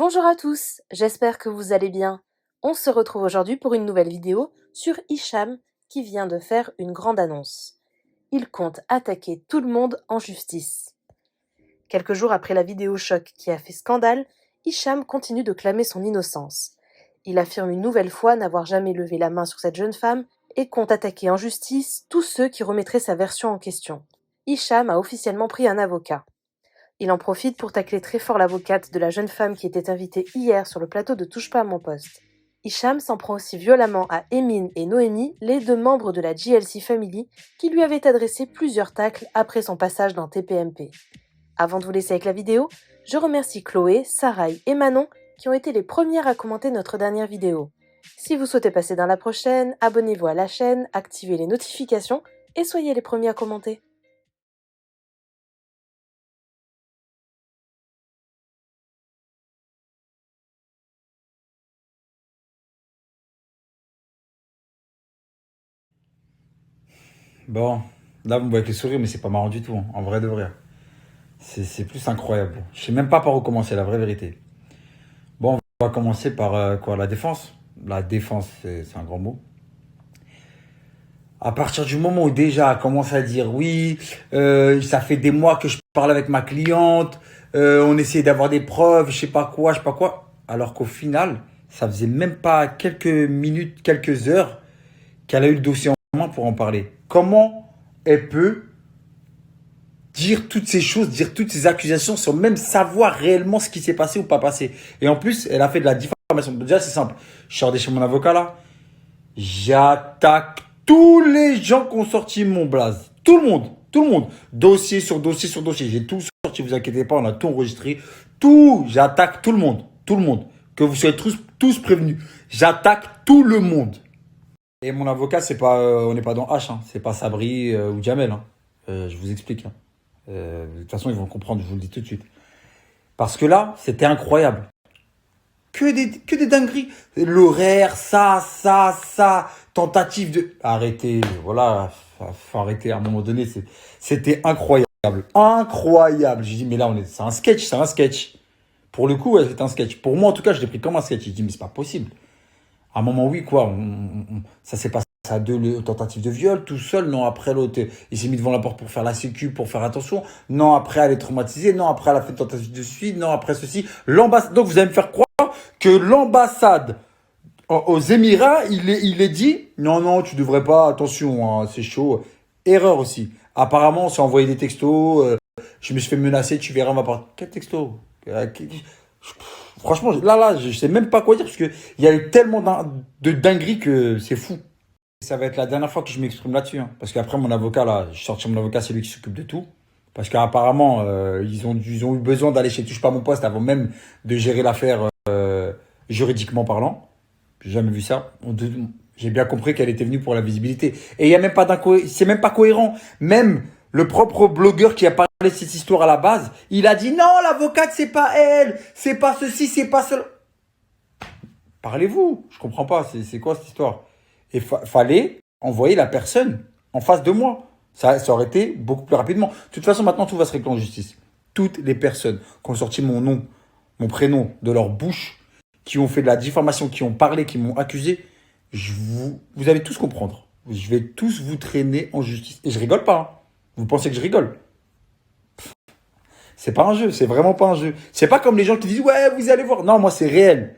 Bonjour à tous, j'espère que vous allez bien. On se retrouve aujourd'hui pour une nouvelle vidéo sur Hicham qui vient de faire une grande annonce. Il compte attaquer tout le monde en justice. Quelques jours après la vidéo choc qui a fait scandale, Hicham continue de clamer son innocence. Il affirme une nouvelle fois n'avoir jamais levé la main sur cette jeune femme et compte attaquer en justice tous ceux qui remettraient sa version en question. Hicham a officiellement pris un avocat. Il en profite pour tacler très fort l'avocate de la jeune femme qui était invitée hier sur le plateau de Touche pas à mon poste. Hicham s'en prend aussi violemment à Emin et Noémie, les deux membres de la JLC Family, qui lui avaient adressé plusieurs tacles après son passage dans TPMP. Avant de vous laisser avec la vidéo, je remercie Chloé, Sarai et Manon qui ont été les premières à commenter notre dernière vidéo. Si vous souhaitez passer dans la prochaine, abonnez-vous à la chaîne, activez les notifications et soyez les premiers à commenter. Bon, là, vous me voyez avec le sourire, mais c'est pas marrant du tout, hein, en vrai de vrai. C'est plus incroyable. Je sais même pas par où commencer, la vraie vérité. Bon, on va commencer par quoi? La défense. La défense, c'est un grand mot. À partir du moment où déjà elle commence à dire oui, ça fait des mois que je parle avec ma cliente, on essaie d'avoir des preuves, je sais pas quoi, alors qu'au final, ça faisait même pas quelques minutes, quelques heures qu'elle a eu le dossier en main pour en parler. Comment elle peut dire toutes ces choses, dire toutes ces accusations sans même savoir réellement ce qui s'est passé ou pas passé. Et en plus, elle a fait de la diffamation. Déjà, c'est simple. Je sors de chez mon avocat là, j'attaque tous les gens qui ont sorti mon blaze. Tout le monde, tout le monde. Dossier sur dossier sur dossier. J'ai tout sorti, vous inquiétez pas, on a tout enregistré. Tout, j'attaque tout le monde. Tout le monde. Que vous soyez tous prévenus. J'attaque tout le monde. Et mon avocat, c'est pas, on n'est pas dans H, hein. C'est pas Sabri ou Jamel, hein. Je vous explique, hein. De toute façon, ils vont comprendre, je vous le dis tout de suite. Parce que là, c'était incroyable. Que des dingueries. L'horaire, ça. Tentative de. Arrêtez, voilà. Faut arrêter à un moment donné. C'était incroyable. Incroyable. J'ai dit, mais là, c'est un sketch, c'est un sketch. Pour le coup, ouais, c'est un sketch. Pour moi, en tout cas, je l'ai pris comme un sketch. J'ai dit, mais c'est pas possible. À un moment, oui, quoi. Ça s'est passé à deux tentatives de viol, tout seul. Non, après, l'autre, il s'est mis devant la porte pour faire la sécu, pour faire attention. Non, après, elle est traumatisée. Non, après, elle a fait une tentative de suicide. Non, après, ceci. L'ambassade. Donc, vous allez me faire croire que l'ambassade aux Émirats, il est dit, non, non, tu devrais pas, attention, hein, c'est chaud. Erreur aussi. Apparemment, on s'est envoyé des textos. Je me suis fait menacer, tu verras, on va pas. Quel texto? Franchement, là, je sais même pas quoi dire parce que il y a eu tellement de dingueries que c'est fou. Ça va être la dernière fois que je m'exprime là-dessus, hein. Parce qu'après, mon avocat, là, je sorti mon avocat, c'est lui qui s'occupe de tout. Parce qu'apparemment, ils ont eu besoin d'aller chez Touche pas à mon poste avant même de gérer l'affaire juridiquement parlant. J'ai jamais vu ça. J'ai bien compris qu'elle était venue pour la visibilité. Et il y a même pas c'est même pas cohérent. Même le propre blogueur qui a parlé de cette histoire à la base, il a dit non, l'avocate, c'est pas elle, c'est pas ceci, c'est pas cela. Parlez-vous, je comprends pas, c'est quoi cette histoire? Et fallait envoyer la personne en face de moi. Ça aurait été beaucoup plus rapidement. De toute façon, maintenant, tout va se régler en justice. Toutes les personnes qui ont sorti mon nom, mon prénom de leur bouche, qui ont fait de la diffamation, qui ont parlé, qui m'ont accusé, vous allez tous comprendre. Je vais tous vous traîner en justice. Et je rigole pas, hein. Vous pensez que je rigole? C'est pas un jeu, c'est vraiment pas un jeu. C'est pas comme les gens qui disent ouais, vous allez voir. Non, moi c'est réel.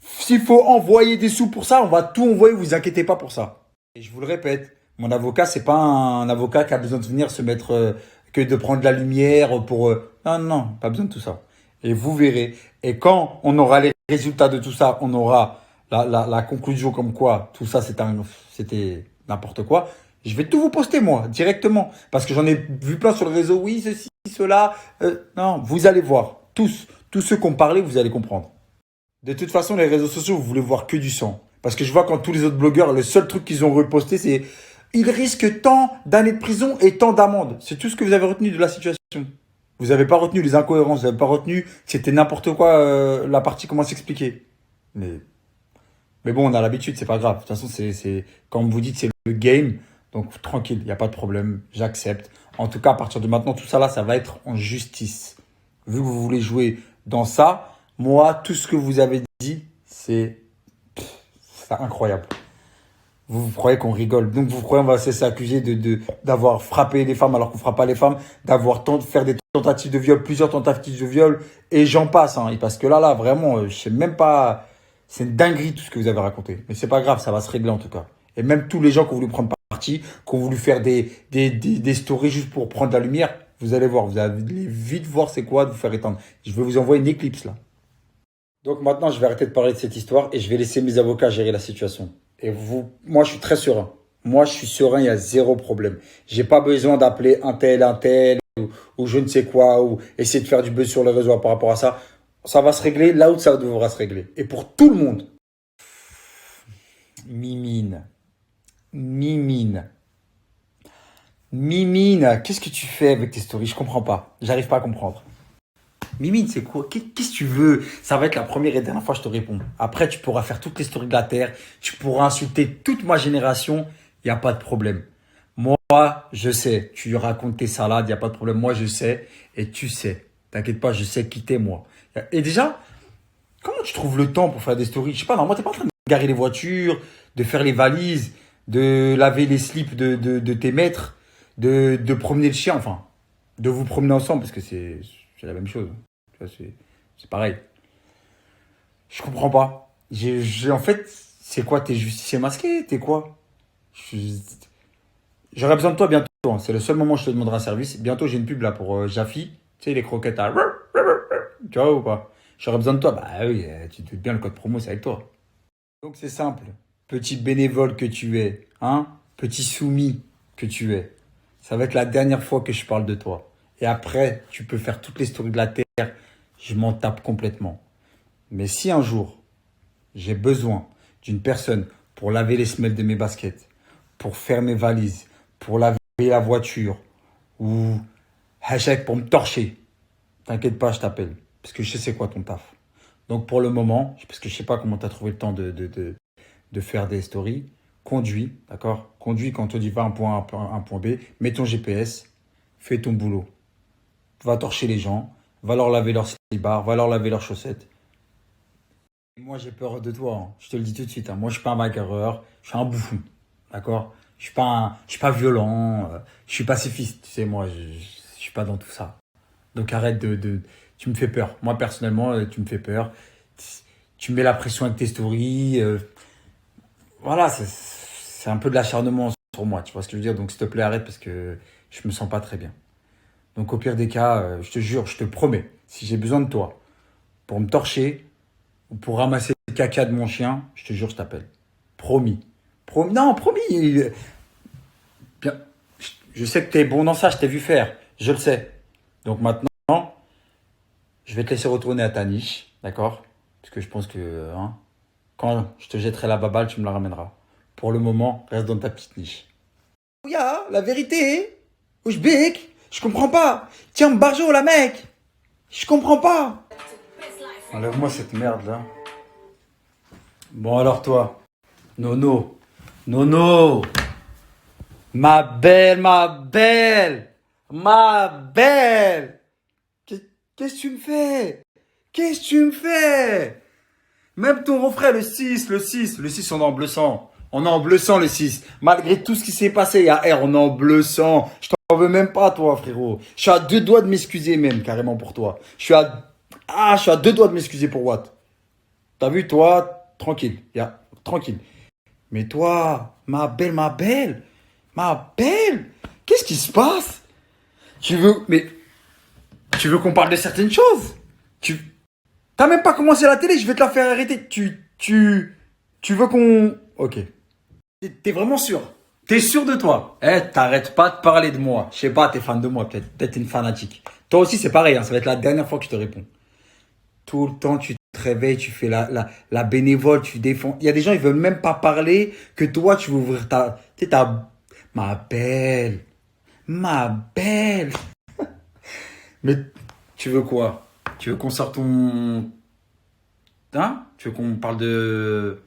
S'il faut envoyer des sous pour ça, on va tout envoyer, vous inquiétez pas pour ça. Et je vous le répète, mon avocat, c'est pas un avocat qui a besoin de venir se mettre, que de prendre de la lumière pour... non, non, pas besoin de tout ça. Et vous verrez. Et quand on aura les résultats de tout ça, on aura la conclusion comme quoi tout ça c'était n'importe quoi. Je vais tout vous poster moi, directement. Parce que j'en ai vu plein sur le réseau, oui, ceci, cela. Non, vous allez voir. Tous ceux qui ont parlé, vous allez comprendre. De toute façon, les réseaux sociaux, vous voulez voir que du sang. Parce que je vois quand tous les autres blogueurs, le seul truc qu'ils ont reposté, c'est ils risquent tant d'années de prison et tant d'amendes. C'est tout ce que vous avez retenu de la situation. Vous n'avez pas retenu les incohérences, vous n'avez pas retenu que c'était n'importe quoi la partie comment s'expliquer. Mais, mais bon, on a l'habitude, c'est pas grave. De toute façon, comme vous dites, c'est le game. Donc tranquille, il n'y a pas de problème, j'accepte. En tout cas, à partir de maintenant, tout ça là, ça va être en justice. Vu que vous voulez jouer dans ça, Moi, tout ce que vous avez dit, c'est incroyable. Vous croyez qu'on rigole. Donc, vous croyez qu'on va se laisser accuser d'avoir frappé les femmes alors qu'on ne frappe pas les femmes, faire des tentatives de viol, plusieurs tentatives de viol, et j'en passe. Hein. Et parce que là, vraiment, je sais même pas. C'est une dinguerie tout ce que vous avez raconté. Mais c'est pas grave, ça va se régler en tout cas. Et même tous les gens qui ont voulu prendre parti, qui ont voulu faire des stories juste pour prendre la lumière, vous allez voir, vous allez vite voir c'est quoi de vous faire étendre. Je vais vous envoyer une éclipse là. Donc maintenant, je vais arrêter de parler de cette histoire et je vais laisser mes avocats gérer la situation. Et vous, moi, je suis très serein. Moi, je suis serein, il y a zéro problème. J'ai pas besoin d'appeler un tel, ou je ne sais quoi, ou essayer de faire du buzz sur les réseaux par rapport à ça. Ça va se régler là où ça devra se régler. Et pour tout le monde. Mimine. Mimine. Mimine. Qu'est-ce que tu fais avec tes stories? Je comprends pas. J'arrive pas à comprendre. Mimine, c'est quoi? Qu'est-ce que tu veux? Ça va être la première et dernière fois que je te réponds. Après, tu pourras faire toutes les stories de la Terre. Tu pourras insulter toute ma génération. Il n'y a pas de problème. Moi, je sais. Tu racontes tes salades, il n'y a pas de problème. Moi, je sais. Et tu sais. T'inquiète pas, je sais qui t'es, moi. Et déjà, comment tu trouves le temps pour faire des stories? Je sais pas, normalement, t'es pas en train de garer les voitures, de faire les valises, de laver les slips de tes maîtres, de promener le chien, enfin, de vous promener ensemble, parce que c'est la même chose. Tu vois, c'est pareil. Je comprends pas. En fait, c'est quoi? T'es justicier masqué? T'es quoi? Je- J'aurais besoin de toi bientôt. Hein. C'est le seul moment où je te demanderai un service. Bientôt, j'ai une pub là pour Jaffi. Tu sais, les croquettes à... Tu vois ou pas? J'aurais besoin de toi. Bah oui, tu te doutes bien, le code promo, c'est avec toi. Donc c'est simple. Petit bénévole que tu es, hein? Petit soumis que tu es. Ça va être la dernière fois que je parle de toi. Et après, tu peux faire toutes les stories de la Terre. Je m'en tape complètement. Mais si un jour, j'ai besoin d'une personne pour laver les semelles de mes baskets, pour faire mes valises, pour laver la voiture, ou hashtag pour me torcher, t'inquiète pas, je t'appelle. Parce que je sais c'est quoi ton taf. Donc pour le moment, parce que je sais pas comment tu as trouvé le temps de faire des stories, conduis, d'accord? Conduis quand on te dit va un point A, un point B, mets ton GPS, fais ton boulot. Va torcher les gens, va leur laver leurs slibards, va leur laver leurs chaussettes. Moi, j'ai peur de toi, hein. Je te le dis tout de suite, hein. Moi, je suis pas un bagarreur, je suis un bouffon, d'accord? Je suis pas violent, je suis pacifiste, tu sais, moi, je suis pas dans tout ça. Donc arrête tu me fais peur. Moi, personnellement, tu me fais peur. Tu mets la pression avec tes stories. Voilà, c'est un peu de l'acharnement sur moi, tu vois ce que je veux dire? Donc s'il te plaît, arrête parce que je me sens pas très bien. Donc au pire des cas, je te jure, je te promets, si j'ai besoin de toi pour me torcher ou pour ramasser le caca de mon chien, je te jure, je t'appelle. Promis. Promis. Non, promis. Bien. Je sais que tu es bon dans ça, je t'ai vu faire. Je le sais. Donc maintenant, je vais te laisser retourner à ta niche, d'accord? Parce que je pense que hein, quand je te jetterai la baballe, tu me la ramèneras. Pour le moment, reste dans ta petite niche. Ya, la vérité, Oujbek, je comprends pas. Tiens, Barjo, la mec, je comprends pas. Enlève-moi cette merde là. Bon alors toi, Nono, Nono, ma belle, ma belle. Qu'est-ce que tu me fais? Qu'est-ce que tu me fais? Même ton refrain, le 6, on est en bleu sang. On est en bleu sang, le 6. Malgré tout ce qui s'est passé, il y a R, on est en bleu sang. Je t'en veux même pas, toi, frérot. Je suis à deux doigts de m'excuser, même, carrément, pour toi. Je suis à deux doigts de m'excuser pour Watt. T'as vu, toi, tranquille. Tranquille. Mais toi, ma belle, qu'est-ce qui se passe? Mais, tu veux qu'on parle de certaines choses? T'as même pas commencé la télé, je vais te la faire arrêter. Tu veux qu'on... Ok. T'es vraiment sûr? T'es sûr de toi? T'arrêtes pas de parler de moi. Je sais pas, t'es fan de moi, peut-être. Peut-être t'es une fanatique. Toi aussi, c'est pareil, hein, ça va être la dernière fois que je te réponds. Tout le temps, tu te réveilles, tu fais la bénévole, tu défends. Il y a des gens, ils veulent même pas parler, que toi, tu veux ouvrir tu sais, ma belle. Ma belle. Mais tu veux quoi? Tu veux qu'on sorte ton... Hein? Tu veux qu'on parle de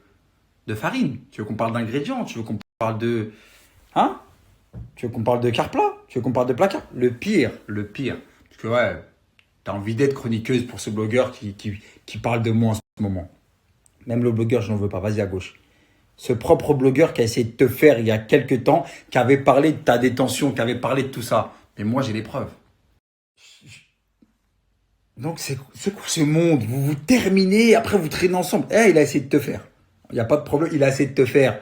farine? Tu veux qu'on parle d'ingrédients? Tu veux qu'on parle de... Hein? Tu veux qu'on parle de carplat? Tu veux qu'on parle de placard? Le pire. Parce que ouais, Tu as envie d'être chroniqueuse pour ce blogueur qui parle de moi en ce moment. Même le blogueur, je n'en veux pas. Vas-y à gauche. Ce propre blogueur qui a essayé de te faire il y a quelques temps, qui avait parlé de ta détention, qui avait parlé de tout ça. Mais moi, j'ai les preuves. Donc, c'est quoi ce monde? Vous vous terminez, après vous traînez ensemble. Eh, il a essayé de te faire. Il n'y a pas de problème, il a essayé de te faire.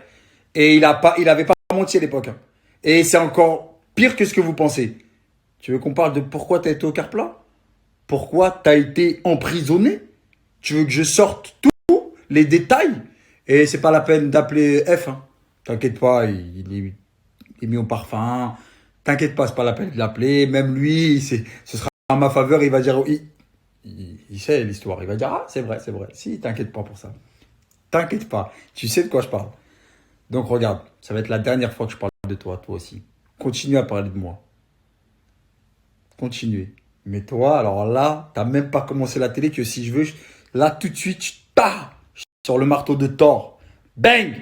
Et il avait pas menti à l'époque, hein. Et c'est encore pire que ce que vous pensez. Tu veux qu'on parle de pourquoi tu as été au Carplat? Pourquoi tu as été emprisonné? Tu veux que je sorte tous les détails? Et c'est pas la peine d'appeler F, hein. T'inquiète pas, il est mis au parfum. T'inquiète pas, c'est pas la peine de l'appeler. Même lui, ce sera en ma faveur. Il va dire, il sait l'histoire. Il va dire, ah, c'est vrai, c'est vrai. Si, t'inquiète pas pour ça. T'inquiète pas. Tu sais de quoi je parle. Donc regarde, ça va être la dernière fois que je parle de toi, toi aussi. Continue à parler de moi. Continuez. Mais toi, alors là, t'as même pas commencé la télé que si je veux, là tout de suite, sur le marteau de Thor. Bang!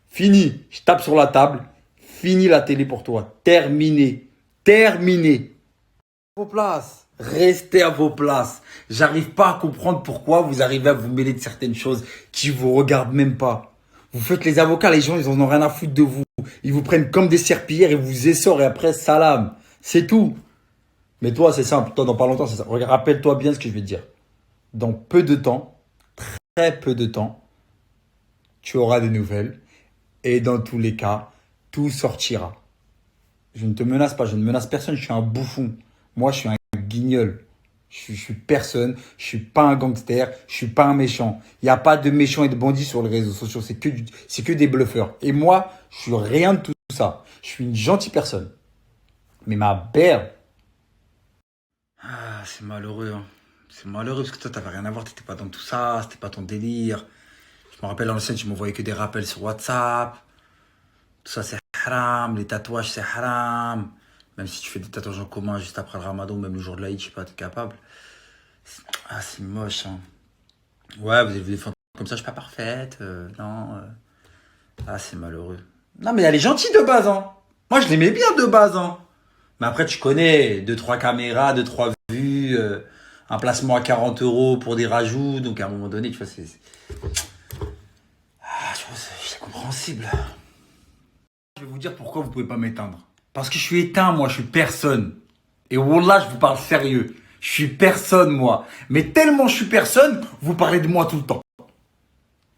Fini. Je tape sur la table. Fini la télé pour toi. Terminé. Terminé. Vos places. Restez à vos places. J'arrive pas à comprendre pourquoi vous arrivez à vous mêler de certaines choses qui vous regardent même pas. Vous faites les avocats, les gens, ils en ont rien à foutre de vous. Ils vous prennent comme des serpillères et vous essorent et après, salam. C'est tout. Mais toi, c'est simple. Toi, dans pas longtemps, c'est ça. Regarde, rappelle-toi bien ce que je vais te dire. Dans peu de temps, très peu de temps, tu auras des nouvelles. Et dans tous les cas, tout sortira. Je ne te menace pas, je ne menace personne, je suis un bouffon. Moi, je suis un guignol. Je suis personne, je suis pas un gangster, je suis pas un méchant. Il n'y a pas de méchants et de bandits sur les réseaux sociaux, c'est que des bluffeurs. Et moi, je suis rien de tout ça. Je suis une gentille personne. Mais ma belle. Ah, c'est malheureux, hein. C'est malheureux parce que toi, t'avais rien à voir, t'étais pas dans tout ça, c'était pas ton délire. Je me rappelle à l'ancienne, tu m'envoyais que des rappels sur WhatsApp. Tout ça, c'est haram. Les tatouages, c'est haram. Même si tu fais des tatouages en commun juste après le ramadan, même le jour de l'Aïd, je sais pas, t'es capable. Ah, c'est moche, hein. Ouais, vous avez vu des photos comme ça, je suis pas parfaite. Non. Ah, c'est malheureux. Non, mais elle est gentille de base, hein. Moi, je l'aimais bien de base, hein. Mais après, tu connais, deux trois caméras, deux trois vues, un placement à 40 euros pour des rajouts. Donc, à un moment donné, tu vois, Ah, tu vois, c'est compréhensible. Je vais vous dire pourquoi vous pouvez pas m'éteindre. Parce que je suis éteint, moi, je suis personne. Et Wallah, je vous parle sérieux. Je suis personne, moi. Mais tellement je suis personne, vous parlez de moi tout le temps.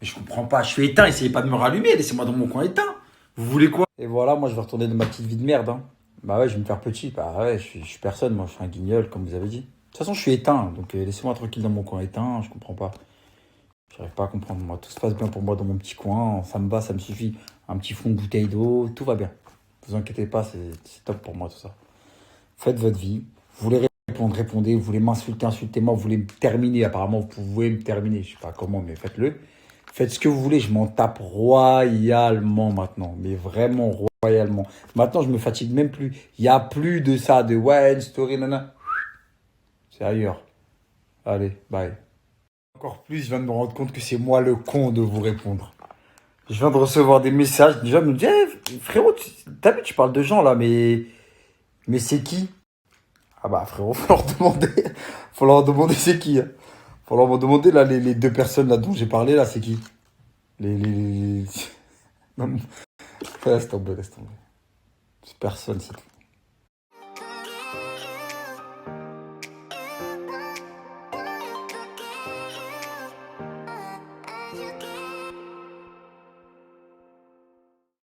Mais je comprends pas. Je suis éteint, essayez pas de me rallumer. Laissez-moi dans mon coin éteint. Vous voulez quoi? Et voilà, moi, je vais retourner dans ma petite vie de merde, hein. Bah ouais, je vais me faire petit. Bah ouais, je suis personne, moi. Je suis un guignol, comme vous avez dit. De toute façon, je suis éteint. Donc, laissez-moi tranquille dans mon coin éteint. Je comprends pas. J'arrive pas à comprendre, moi. Tout se passe bien pour moi dans mon petit coin. Ça me va, ça me suffit. Un petit fond de bouteille d'eau. Tout va bien. Ne vous inquiétez pas, c'est top pour moi, tout ça. Faites votre vie. Vous voulez répondre, répondez. Vous voulez m'insulter, insultez-moi. Vous voulez me terminer. Apparemment, vous pouvez me terminer. Je sais pas comment, mais faites-le. Faites ce que vous voulez. Je m'en tape royalement maintenant. Mais vraiment royalement. Maintenant, je me fatigue même plus. Il n'y a plus de ça, de ouais, une story, nana. C'est ailleurs. Allez, bye. Encore plus, je viens de me rendre compte que c'est moi le con de vous répondre. Je viens de recevoir des messages. Déjà, me dit, frérot, t'as vu, tu parles de gens là, mais c'est qui? Ah bah frérot, faut leur demander. Faut leur demander c'est qui, hein. Faut leur demander là, les deux personnes là dont j'ai parlé là, c'est qui? les... Non, laisse tomber, laisse tomber. C'est personne, c'est tout.